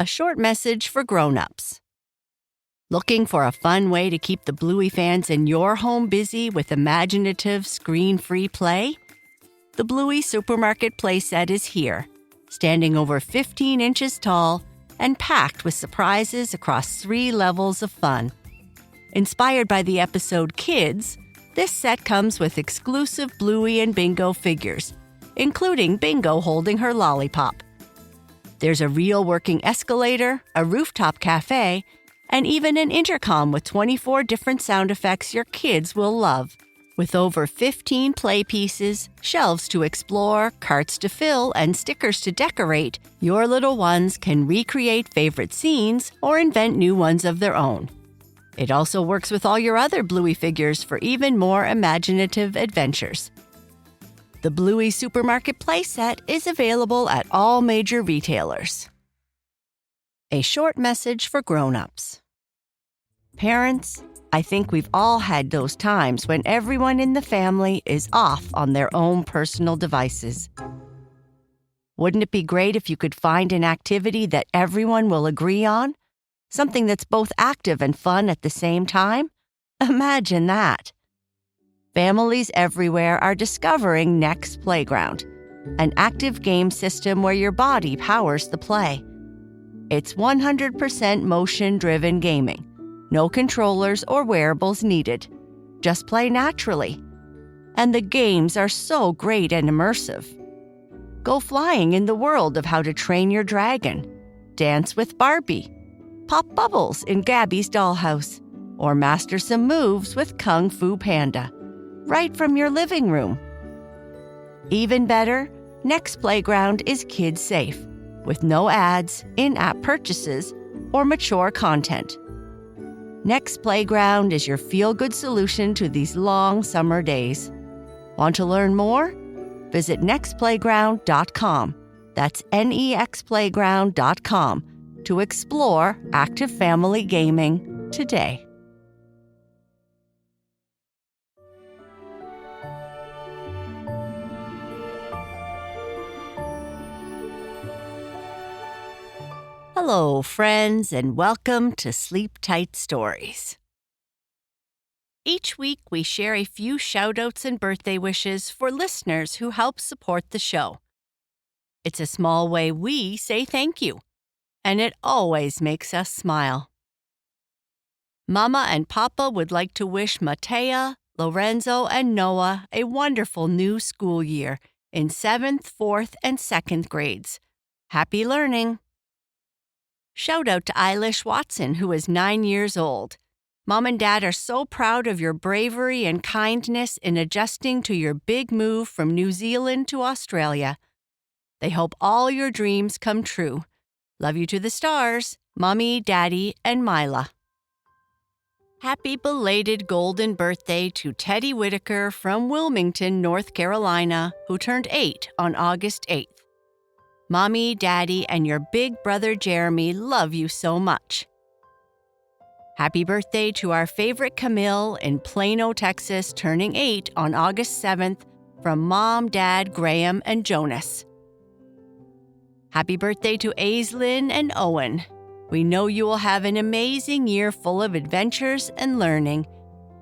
a short message for grown-ups. Looking for a fun way to keep the Bluey fans in your home busy with imaginative, screen-free play? The Bluey Supermarket playset is here, standing over 15 inches tall and packed with surprises across 3 levels of fun. Inspired by the episode Kids, this set comes with exclusive Bluey and Bingo figures, including Bingo holding her lollipop. There's a real working escalator, a rooftop cafe, and even an intercom with 24 different sound effects your kids will love. With over 15 play pieces, shelves to explore, carts to fill, and stickers to decorate, your little ones can recreate favorite scenes or invent new ones of their own. It also works with all your other Bluey figures for even more imaginative adventures. The Bluey Supermarket playset is available at all major retailers. A short message for grown-ups. Parents, I think we've all had those times when everyone in the family is off on their own personal devices. Wouldn't it be great if you could find an activity that everyone will agree on? Something that's both active and fun at the same time? Imagine that. Families everywhere are discovering Next Playground, an active game system where your body powers the play. It's 100% motion-driven gaming. No controllers or wearables needed. Just play naturally. And the games are so great and immersive. Go flying in the world of how to train your dragon. Dance with Barbie. Pop bubbles in Gabby's dollhouse, or master some moves with Kung Fu Panda, right from your living room. Even better, Next Playground is kid-safe, with no ads, in-app purchases, or mature content. Next Playground is your feel-good solution to these long summer days. Want to learn more? Visit nextplayground.com. That's nextplayground.com. to explore active family gaming today. Hello, friends, and welcome to Sleep Tight Stories. Each week, we share a few shoutouts and birthday wishes for listeners who help support the show. It's a small way we say thank you, and it always makes us smile. Mama and Papa would like to wish Matea, Lorenzo, and Noah a wonderful new school year in 7th, 4th, and 2nd grades. Happy learning! Shout out to Eilish Watson, who is 9 years old. Mom and Dad are so proud of your bravery and kindness in adjusting to your big move from New Zealand to Australia. They hope all your dreams come true. Love you to the stars, Mommy, Daddy, and Mila. Happy belated golden birthday to Teddy Whitaker from Wilmington, North Carolina, who turned 8 on August 8th. Mommy, Daddy, and your big brother Jeremy love you so much. Happy birthday to our favorite Camille in Plano, Texas, turning 8 on August 7th from Mom, Dad, Graham, and Jonas. Happy birthday to Aislinn and Owen. We know you will have an amazing year full of adventures and learning.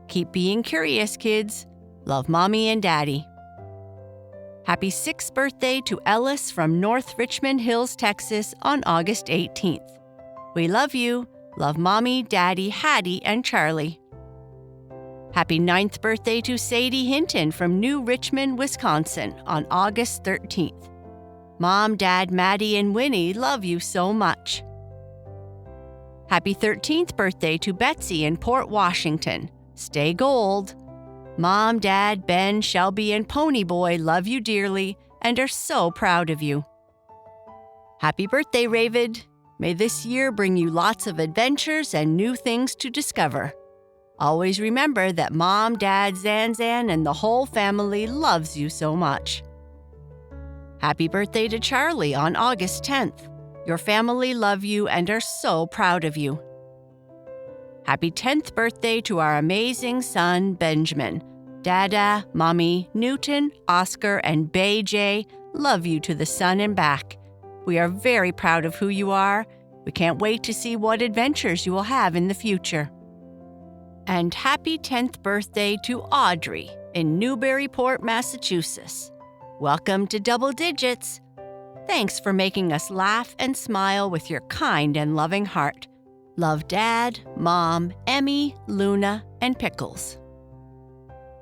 Keep being curious, kids. Love Mommy and Daddy. Happy 6th birthday to Ellis from North Richmond Hills, Texas on August 18th. We love you. Love Mommy, Daddy, Hattie, and Charlie. Happy 9th birthday to Sadie Hinton from New Richmond, Wisconsin on August 13th. Mom, Dad, Maddie, and Winnie love you so much. Happy 13th birthday to Betsy in Port Washington. Stay gold. Mom, Dad, Ben, Shelby, and Ponyboy love you dearly and are so proud of you. Happy birthday, Ravid. May this year bring you lots of adventures and new things to discover. Always remember that Mom, Dad, Zanzan, and the whole family loves you so much. Happy birthday to Charlie on August 10th. Your family love you and are so proud of you. Happy 10th birthday to our amazing son, Benjamin. Dada, Mommy, Newton, Oscar, and Bay J love you to the sun and back. We are very proud of who you are, We can't wait to see what adventures you will have in the future. And happy 10th birthday to Audrey in Newburyport, Massachusetts. Welcome to Double Digits. Thanks for making us laugh and smile with your kind and loving heart. Love Dad, Mom, Emmy, Luna, and Pickles.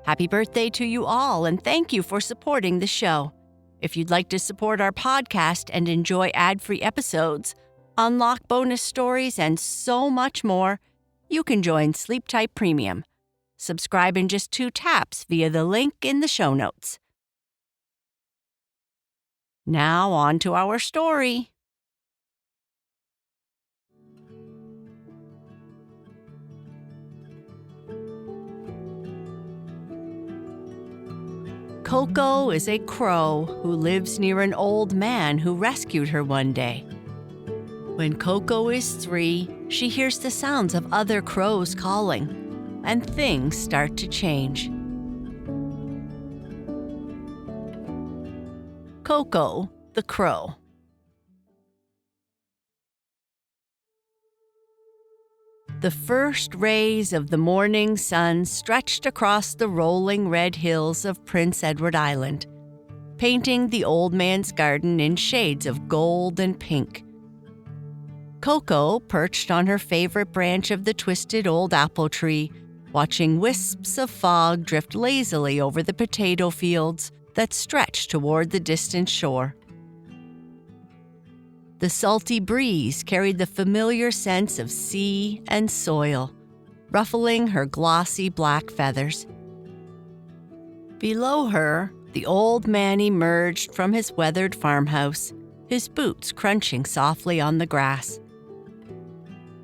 Happy birthday to you all, and thank you for supporting the show. If you'd like to support our podcast and enjoy ad-free episodes, unlock bonus stories, and so much more, you can join Sleep Tight Premium. Subscribe in just 2 taps via the link in the show notes. Now on to our story. Coco is a crow who lives near an old man who rescued her one day. When Coco is 3, she hears the sounds of other crows calling, and things start to change. Coco, the crow. The first rays of the morning sun stretched across the rolling red hills of Prince Edward Island, painting the old man's garden in shades of gold and pink. Coco perched on her favorite branch of the twisted old apple tree, watching wisps of fog drift lazily over the potato fields that stretched toward the distant shore. The salty breeze carried the familiar sense of sea and soil, ruffling her glossy black feathers. Below her, the old man emerged from his weathered farmhouse, his boots crunching softly on the grass.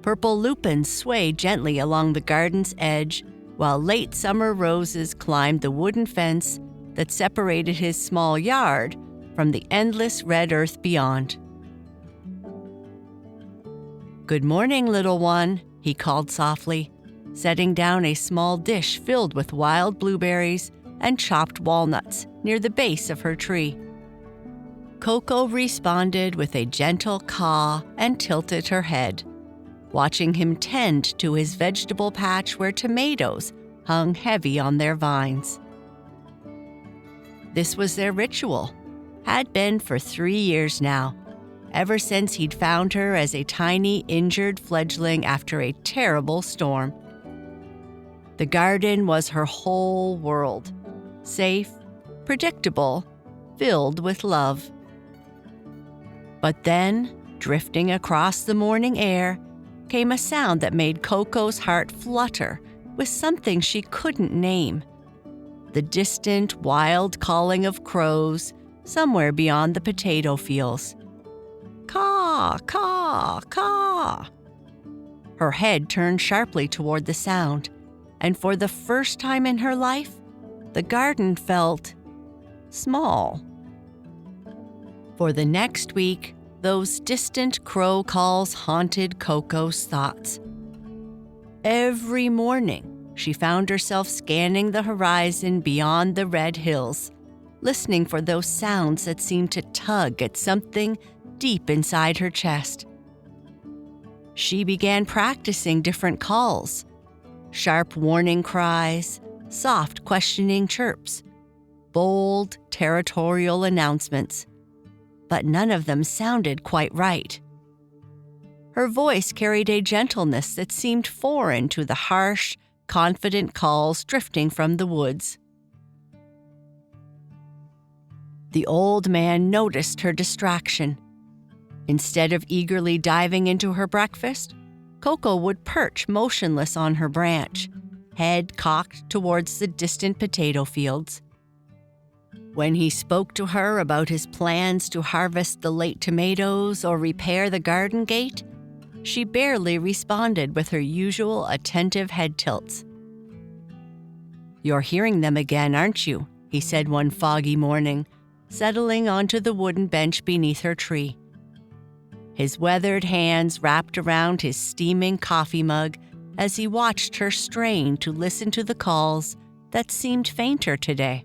Purple lupins swayed gently along the garden's edge, while late summer roses climbed the wooden fence that separated his small yard from the endless red earth beyond. "Good morning, little one," he called softly, setting down a small dish filled with wild blueberries and chopped walnuts near the base of her tree. Coco responded with a gentle caw and tilted her head, watching him tend to his vegetable patch where tomatoes hung heavy on their vines. This was their ritual, had been for 3 years now, ever since he'd found her as a tiny, injured fledgling after a terrible storm. The garden was her whole world, safe, predictable, filled with love. But then, drifting across the morning air, came a sound that made Coco's heart flutter with something she couldn't name. The distant, wild calling of crows somewhere beyond the potato fields. Caw, caw, caw. Her head turned sharply toward the sound, and for the first time in her life, the garden felt small. For the next week, those distant crow calls haunted Coco's thoughts. Every morning, she found herself scanning the horizon beyond the red hills, listening for those sounds that seemed to tug at something deep inside her chest. She began practicing different calls, sharp warning cries, soft questioning chirps, bold territorial announcements. But none of them sounded quite right. Her voice carried a gentleness that seemed foreign to the harsh, confident calls drifting from the woods. The old man noticed her distraction. Instead of eagerly diving into her breakfast, Coco would perch motionless on her branch, head cocked towards the distant potato fields. When he spoke to her about his plans to harvest the late tomatoes or repair the garden gate, she barely responded with her usual attentive head tilts. "You're hearing them again, aren't you?" he said one foggy morning, settling onto the wooden bench beneath her tree. His weathered hands wrapped around his steaming coffee mug as he watched her strain to listen to the calls that seemed fainter today.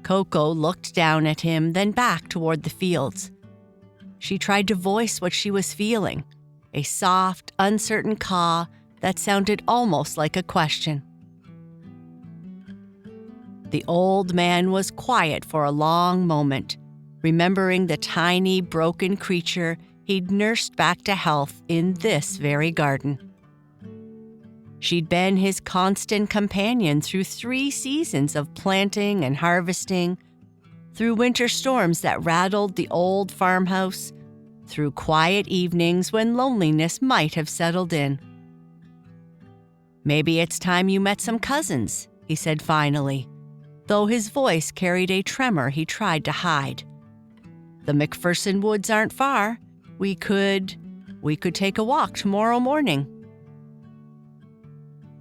Coco looked down at him, then back toward the fields. She tried to voice what she was feeling, a soft, uncertain caw that sounded almost like a question. The old man was quiet for a long moment, remembering the tiny, broken creature he'd nursed back to health in this very garden. She'd been his constant companion through 3 seasons of planting and harvesting, through winter storms that rattled the old farmhouse, through quiet evenings when loneliness might have settled in. "Maybe it's time you met some cousins," he said finally, though his voice carried a tremor he tried to hide. "The McPherson woods aren't far. We could take a walk tomorrow morning."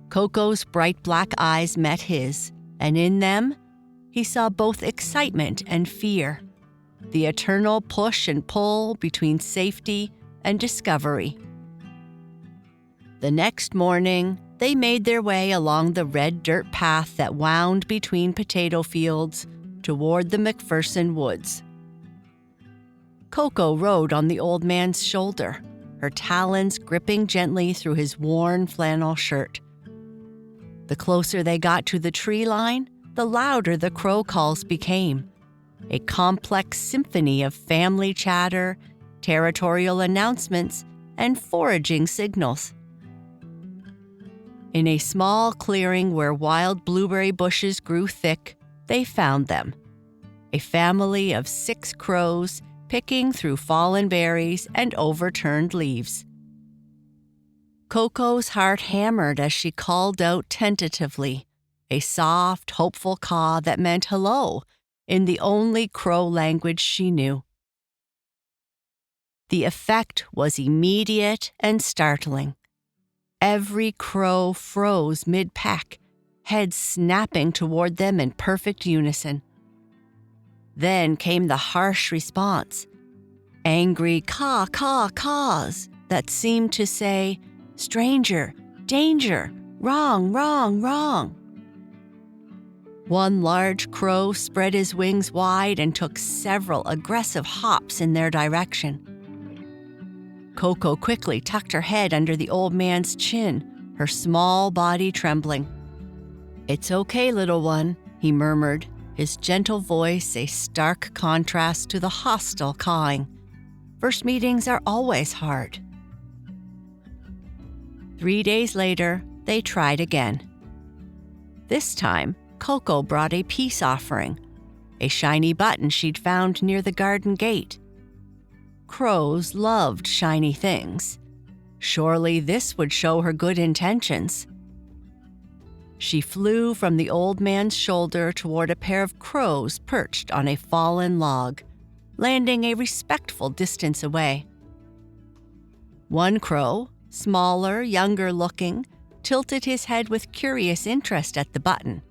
Coco's bright black eyes met his, and in them, he saw both excitement and fear, the eternal push and pull between safety and discovery. The next morning, they made their way along the red dirt path that wound between potato fields toward the McPherson woods. Koko rode on the old man's shoulder, her talons gripping gently through his worn flannel shirt. The closer they got to the tree line, the louder the crow calls became, a complex symphony of family chatter, territorial announcements, and foraging signals. In a small clearing where wild blueberry bushes grew thick, they found them, a family of 6 crows picking through fallen berries and overturned leaves. Coco's heart hammered as she called out tentatively, a soft, hopeful caw that meant hello in the only crow language she knew. The effect was immediate and startling. Every crow froze mid-peck, heads snapping toward them in perfect unison. Then came the harsh response, angry caws that seemed to say, "Stranger, danger, wrong, wrong, wrong." One large crow spread his wings wide and took several aggressive hops in their direction. Koko quickly tucked her head under the old man's chin, her small body trembling. "It's okay, little one," he murmured, his gentle voice a stark contrast to the hostile cawing. "First meetings are always hard." 3 days later, they tried again. This time, Koko brought a peace offering, a shiny button she'd found near the garden gate. Crows loved shiny things. Surely this would show her good intentions. She flew from the old man's shoulder toward a pair of crows perched on a fallen log, landing a respectful distance away. One crow, smaller, younger looking, tilted his head with curious interest at the button.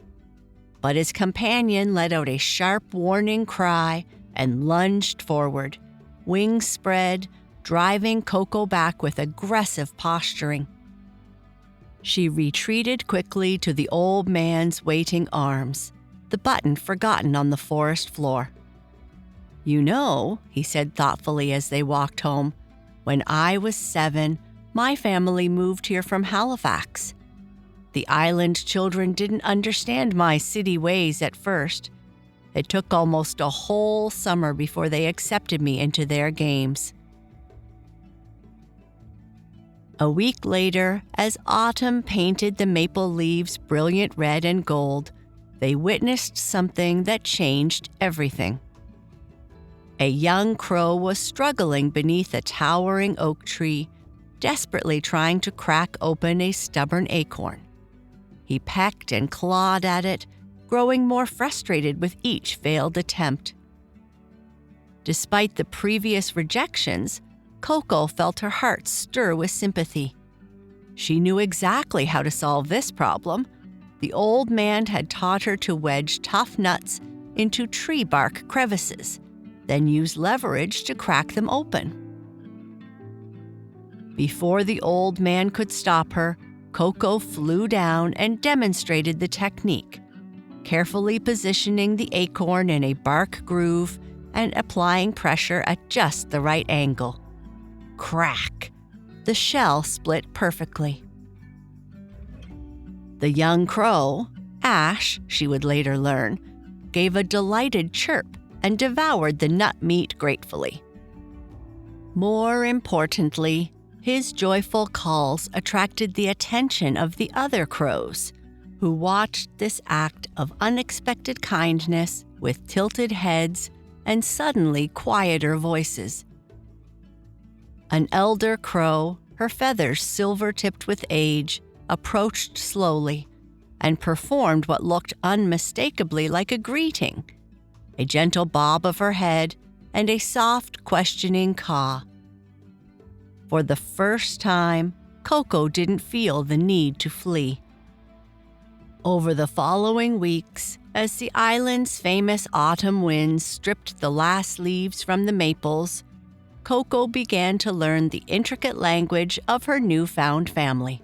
But his companion let out a sharp warning cry and lunged forward, wings spread, driving Koko back with aggressive posturing. She retreated quickly to the old man's waiting arms, the button forgotten on the forest floor. "You know," he said thoughtfully as they walked home, "when I was 7, my family moved here from Halifax. The island children didn't understand my city ways at first. It took almost a whole summer before they accepted me into their games." A week later, as autumn painted the maple leaves brilliant red and gold, they witnessed something that changed everything. A young crow was struggling beneath a towering oak tree, desperately trying to crack open a stubborn acorn. He pecked and clawed at it, growing more frustrated with each failed attempt. Despite the previous rejections, Koko felt her heart stir with sympathy. She knew exactly how to solve this problem. The old man had taught her to wedge tough nuts into tree bark crevices, then use leverage to crack them open. Before the old man could stop her, Koko flew down and demonstrated the technique, carefully positioning the acorn in a bark groove and applying pressure at just the right angle. Crack! The shell split perfectly. The young crow, Ash, she would later learn, gave a delighted chirp and devoured the nut meat gratefully. More importantly, his joyful calls attracted the attention of the other crows, who watched this act of unexpected kindness with tilted heads and suddenly quieter voices. An elder crow, her feathers silver-tipped with age, approached slowly and performed what looked unmistakably like a greeting, a gentle bob of her head and a soft, questioning caw. For the first time, Koko didn't feel the need to flee. Over the following weeks, as the island's famous autumn winds stripped the last leaves from the maples, Koko began to learn the intricate language of her newfound family.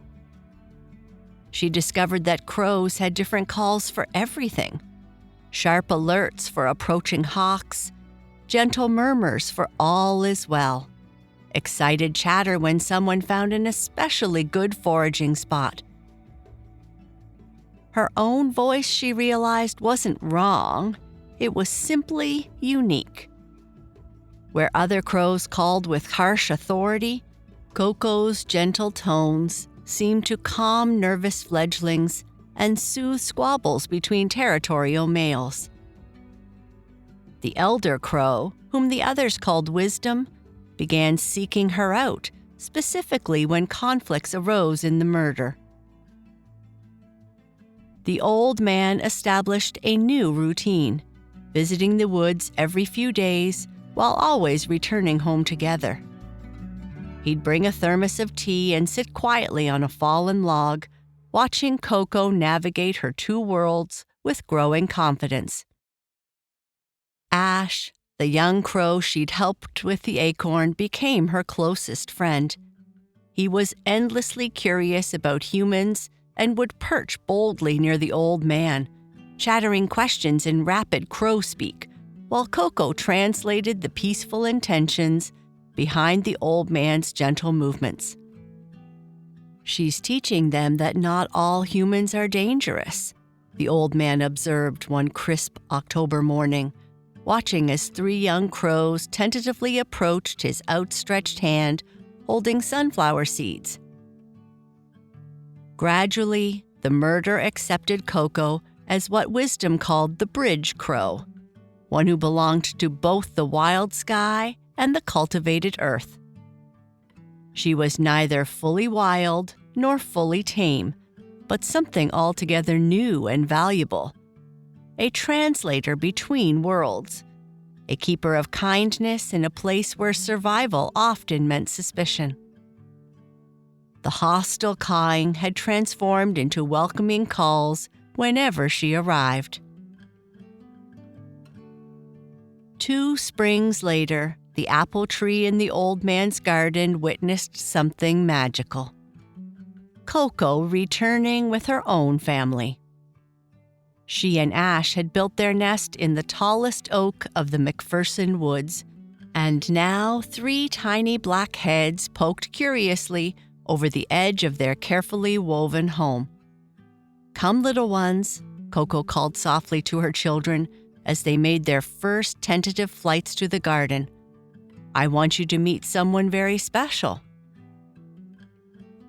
She discovered that crows had different calls for everything: sharp alerts for approaching hawks, gentle murmurs for all is well, excited chatter when someone found an especially good foraging spot. Her own voice, she realized, wasn't wrong. It was simply unique. Where other crows called with harsh authority, Koko's gentle tones seemed to calm nervous fledglings and soothe squabbles between territorial males. The elder crow, whom the others called Wisdom, began seeking her out, specifically when conflicts arose in the murder. The old man established a new routine, visiting the woods every few days while always returning home together. He'd bring a thermos of tea and sit quietly on a fallen log, watching Koko navigate her two worlds with growing confidence. Ash, the young crow she'd helped with the acorn, became her closest friend. He was endlessly curious about humans and would perch boldly near the old man, chattering questions in rapid crow speak, while Koko translated the peaceful intentions behind the old man's gentle movements. "She's teaching them that not all humans are dangerous," the old man observed one crisp October morning, watching as three young crows tentatively approached his outstretched hand holding sunflower seeds. Gradually, the murder accepted Koko as what Wisdom called the bridge crow, one who belonged to both the wild sky and the cultivated earth. She was neither fully wild nor fully tame, but something altogether new and valuable. A translator between worlds, a keeper of kindness in a place where survival often meant suspicion. The hostile cawing had transformed into welcoming calls whenever she arrived. 2 springs later, the apple tree in the old man's garden witnessed something magical. Koko returning with her own family. She and Ash had built their nest in the tallest oak of the McPherson woods, and now 3 tiny black heads poked curiously over the edge of their carefully woven home. "Come, little ones," Koko called softly to her children as they made their first tentative flights to the garden. "I want you to meet someone very special."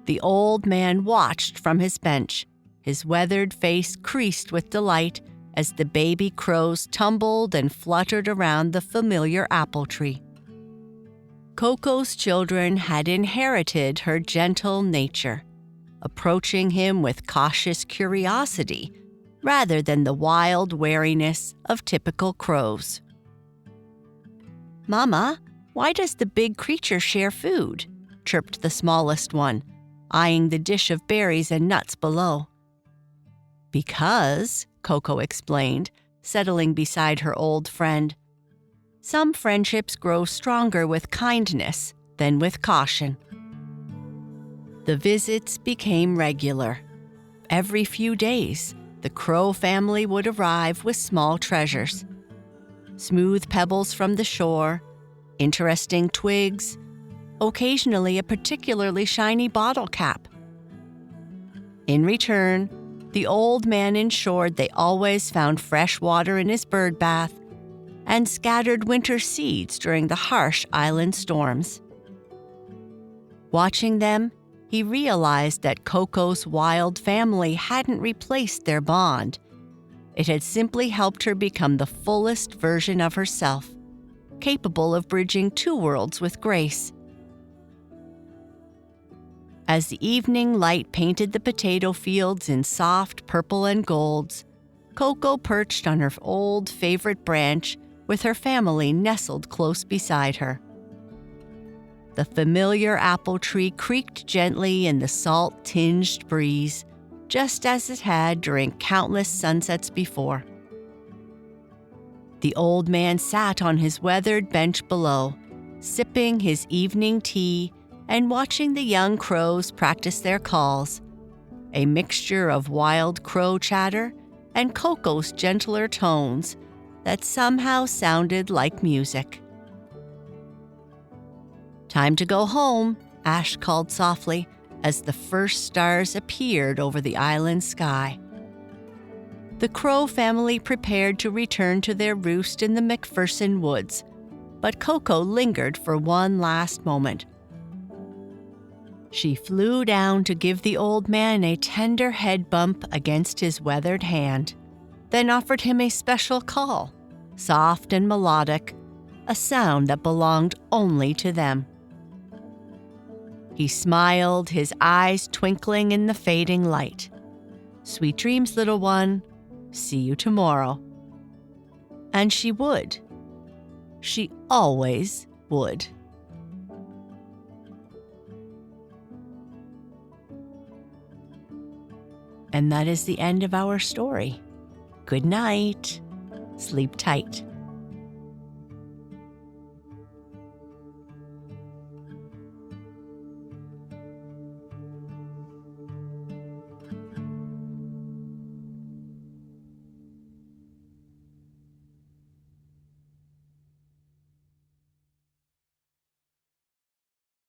The old man watched from his bench, his weathered face creased with delight as the baby crows tumbled and fluttered around the familiar apple tree. Koko's children had inherited her gentle nature, approaching him with cautious curiosity rather than the wild wariness of typical crows. "Mama, why does the big creature share food?" chirped the smallest one, eyeing the dish of berries and nuts below. "Because," Koko explained, settling beside her old friend, "some friendships grow stronger with kindness than with caution." The visits became regular. Every few days, the crow family would arrive with small treasures. smooth pebbles from the shore, interesting twigs, occasionally a particularly shiny bottle cap. In return, the old man ensured they always found fresh water in his bird bath and scattered winter seeds during the harsh island storms. Watching them, he realized that Coco's wild family hadn't replaced their bond. It had simply helped her become the fullest version of herself, capable of bridging two worlds with grace. As the evening light painted the potato fields in soft purple and golds, Coco perched on her old favorite branch with her family nestled close beside her. The familiar apple tree creaked gently in the salt-tinged breeze, just as it had during countless sunsets before. The old man sat on his weathered bench below, sipping his evening tea and watching the young crows practice their calls, a mixture of wild crow chatter and Coco's gentler tones that somehow sounded like music. "Time to go home," Ash called softly as the first stars appeared over the island sky. The crow family prepared to return to their roost in the McPherson woods, but Coco lingered for one last moment. She flew down to give the old man a tender head bump against his weathered hand, then offered him a special call, soft and melodic, a sound that belonged only to them. He smiled, his eyes twinkling in the fading light. "Sweet dreams, little one. See you tomorrow." And she would. She always would. And that is the end of our story. Good night. Sleep tight.